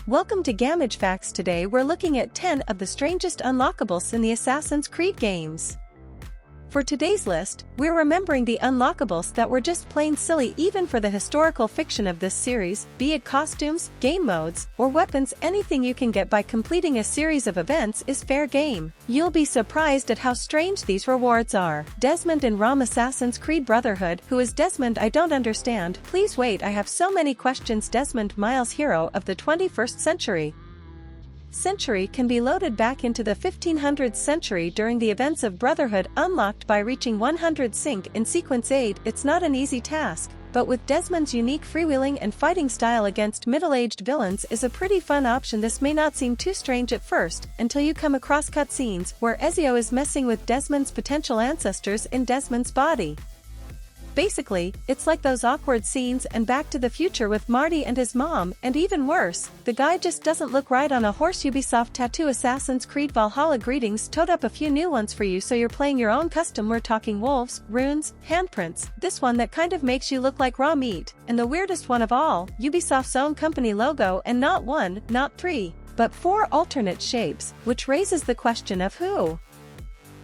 Welcome to Gamage Facts. Today we're looking at 10 of the strangest unlockables in the Assassin's Creed games. For today's list, we're remembering the unlockables that were just plain silly even for the historical fiction of this series, be it costumes, game modes, or weapons. Anything you can get by completing a series of events is fair game. You'll be surprised at how strange these rewards are. Desmond in ROM Assassin's Creed Brotherhood. Who is Desmond? I don't understand. Please wait, I have so many questions. Desmond, Miles' hero of the 21st century. Can be loaded back into the 1500s century during the events of Brotherhood, unlocked by reaching 100 sync in Sequence 8. It's not an easy task, but with Desmond's unique freewheeling and fighting style against middle-aged villains is a pretty fun option. This may not seem too strange at first, until you come across cutscenes where Ezio is messing with Desmond's potential ancestors in Desmond's body. Basically, it's like those awkward scenes in Back to the Future with Marty and his mom, and even worse, the guy just doesn't look right on a horse. Ubisoft tattoo. Assassin's Creed Valhalla. Greetings, toad up a few new ones for you so you're playing your own custom. We're talking wolves, runes, handprints, this one that kind of makes you look like raw meat, and the weirdest one of all, Ubisoft's own company logo, and not one, not three, but four alternate shapes, which raises the question of who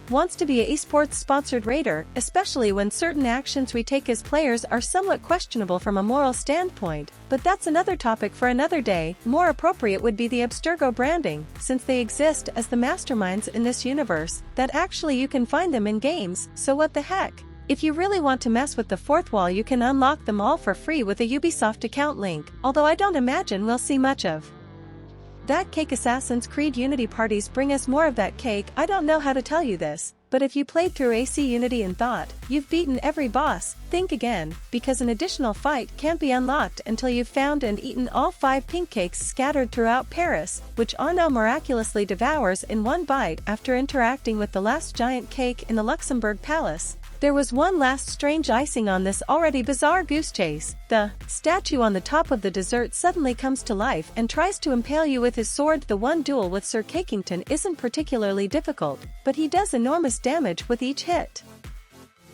wants to be a esports-sponsored raider, especially when certain actions we take as players are somewhat questionable from a moral standpoint, but that's another topic for another day. More appropriate would be the Abstergo branding, since they exist as the masterminds in this universe, that actually you can find them in games, so what the heck? If you really want to mess with the fourth wall, you can unlock them all for free with a Ubisoft account link, although I don't imagine we'll see much of that cake. Assassin's Creed Unity parties bring us more of that cake. I don't know how to tell you this, but if you played through AC Unity and thought you've beaten every boss, think again, because an additional fight can't be unlocked until you've found and eaten all 5 pink cakes scattered throughout Paris, which Arno miraculously devours in one bite after interacting with the last giant cake in the Luxembourg Palace. There was one last strange icing on this already bizarre goose chase. The statue on the top of the dessert suddenly comes to life and tries to impale you with his sword. The one duel with Sir Cakington isn't particularly difficult, but he does enormous damage with each hit.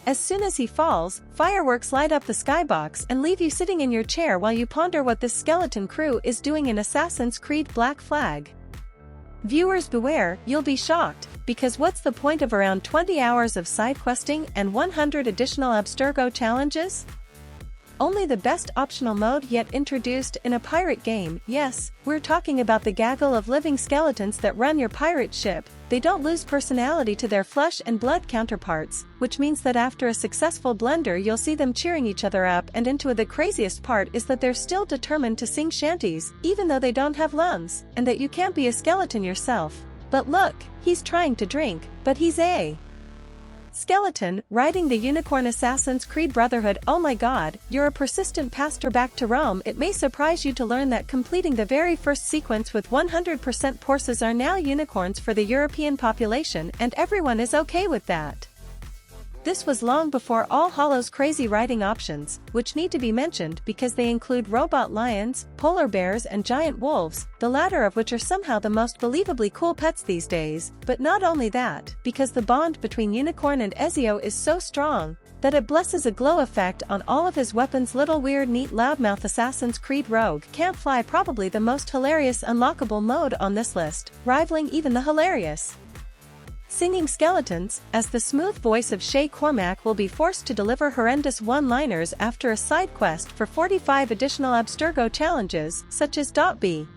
As soon as he falls, fireworks light up the skybox and leave you sitting in your chair while you ponder what this skeleton crew is doing in Assassin's Creed Black Flag. Viewers beware, you'll be shocked, because what's the point of around 20 hours of side questing and 100 additional Abstergo challenges? Only the best optional mode yet introduced in a pirate game. Yes, we're talking about the gaggle of living skeletons that run your pirate ship. They don't lose personality to their flesh and blood counterparts, which means that after a successful blunder you'll see them cheering each other up, and into the craziest part is that they're still determined to sing shanties, even though they don't have lungs, and that you can't be a skeleton yourself. But look, he's trying to drink, but he's a skeleton, riding the unicorn. Assassin's Creed Brotherhood. Oh my god, you're a persistent pastor back to Rome. It may surprise you to learn that completing the very first sequence with 100% horses are now unicorns for the European population, and everyone is okay with that. This was long before All Hallows' crazy riding options, which need to be mentioned because they include robot lions, polar bears and giant wolves, the latter of which are somehow the most believably cool pets these days. But not only that, because the bond between Unicorn and Ezio is so strong that it blesses a glow effect on all of his weapons. Little weird neat loudmouth. Assassin's Creed Rogue Can't Fly. Probably the most hilarious unlockable mode on this list, rivaling even the hilarious singing skeletons, as the smooth voice of Shay Cormac will be forced to deliver horrendous one-liners after a side quest for 45 additional Abstergo challenges, such as .b.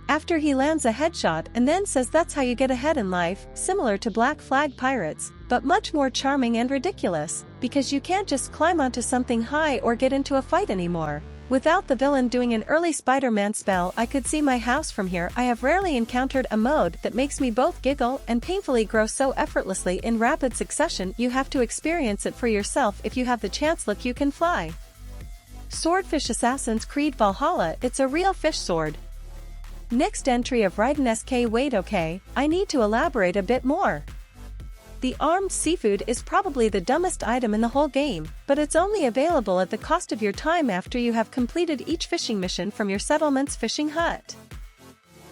After he lands a headshot and then says that's how you get ahead in life, similar to Black Flag Pirates, but much more charming and ridiculous, because you can't just climb onto something high or get into a fight anymore without the villain doing an early Spider-Man spell. I could see my house from here. I have rarely encountered a mode that makes me both giggle and painfully grow so effortlessly in rapid succession. You have to experience it for yourself if you have the chance. Look, you can fly. Swordfish. Assassin's Creed Valhalla. It's a real fish sword. Next entry of Raiden SK. Wait, okay, I need to elaborate a bit more. The armed seafood is probably the dumbest item in the whole game, but it's only available at the cost of your time after you have completed each fishing mission from your settlement's fishing hut.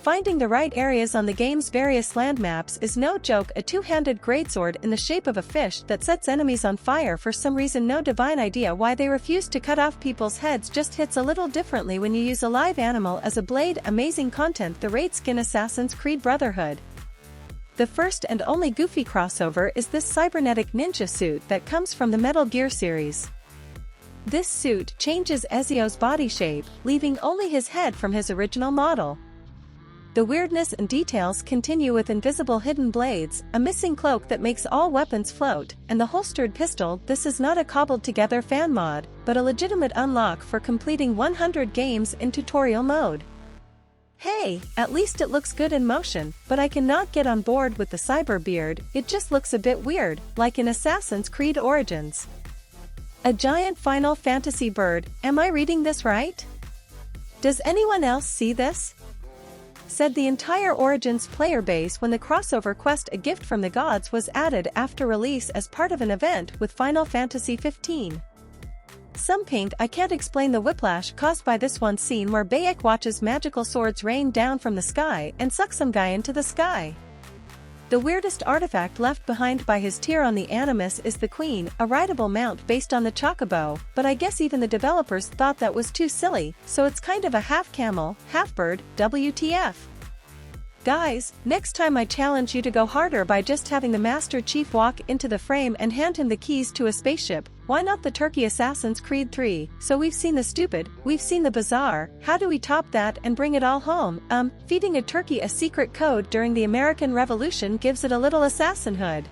Finding the right areas on the game's various land maps is no joke. A two-handed greatsword in the shape of a fish that sets enemies on fire for some reason. No divine idea why they refuse to cut off people's heads, just hits a little differently when you use a live animal as a blade. Amazing content. The raid skin Assassin's Creed Brotherhood. The first and only Goofy crossover is this cybernetic ninja suit that comes from the Metal Gear series. This suit changes Ezio's body shape, leaving only his head from his original model. The weirdness and details continue with invisible hidden blades, a missing cloak that makes all weapons float, and the holstered pistol. This is not a cobbled-together fan mod, but a legitimate unlock for completing 100 games in tutorial mode. Hey, at least it looks good in motion, but I cannot get on board with the cyber beard. It just looks a bit weird, like in Assassin's Creed Origins. A giant Final Fantasy bird. Am I reading this right? Does anyone else see this? Said the entire Origins player base when the crossover quest A Gift from the Gods was added after release as part of an event with Final Fantasy XV. Some paint. I can't explain the whiplash caused by this one scene where Bayek watches magical swords rain down from the sky and suck some guy into the sky. The weirdest artifact left behind by his tier on the Animus is the Queen, a rideable mount based on the Chocobo, but I guess even the developers thought that was too silly, so it's kind of a half camel, half bird. WTF. Guys, next time I challenge you to go harder by just having the Master Chief walk into the frame and hand him the keys to a spaceship. Why not the turkey? Assassin's Creed 3. So we've seen the stupid, we've seen the bizarre. How do we top that and bring it all home? Feeding a turkey a secret code during the American Revolution gives it a little assassinhood.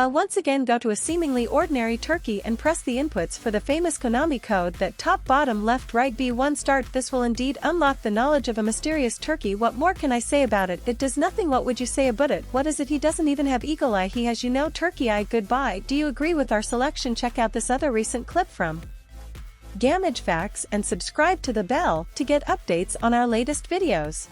Once again, go to a seemingly ordinary turkey and press the inputs for the famous Konami code that top, bottom, left, right, B1 start. This will indeed unlock the knowledge of a mysterious turkey. What more can I say about it? It does nothing. What would you say about it? What is it? He doesn't even have eagle eye. He has, turkey eye. Goodbye. Do you agree with our selection? Check out this other recent clip from Gamage Facts and subscribe to the bell to get updates on our latest videos.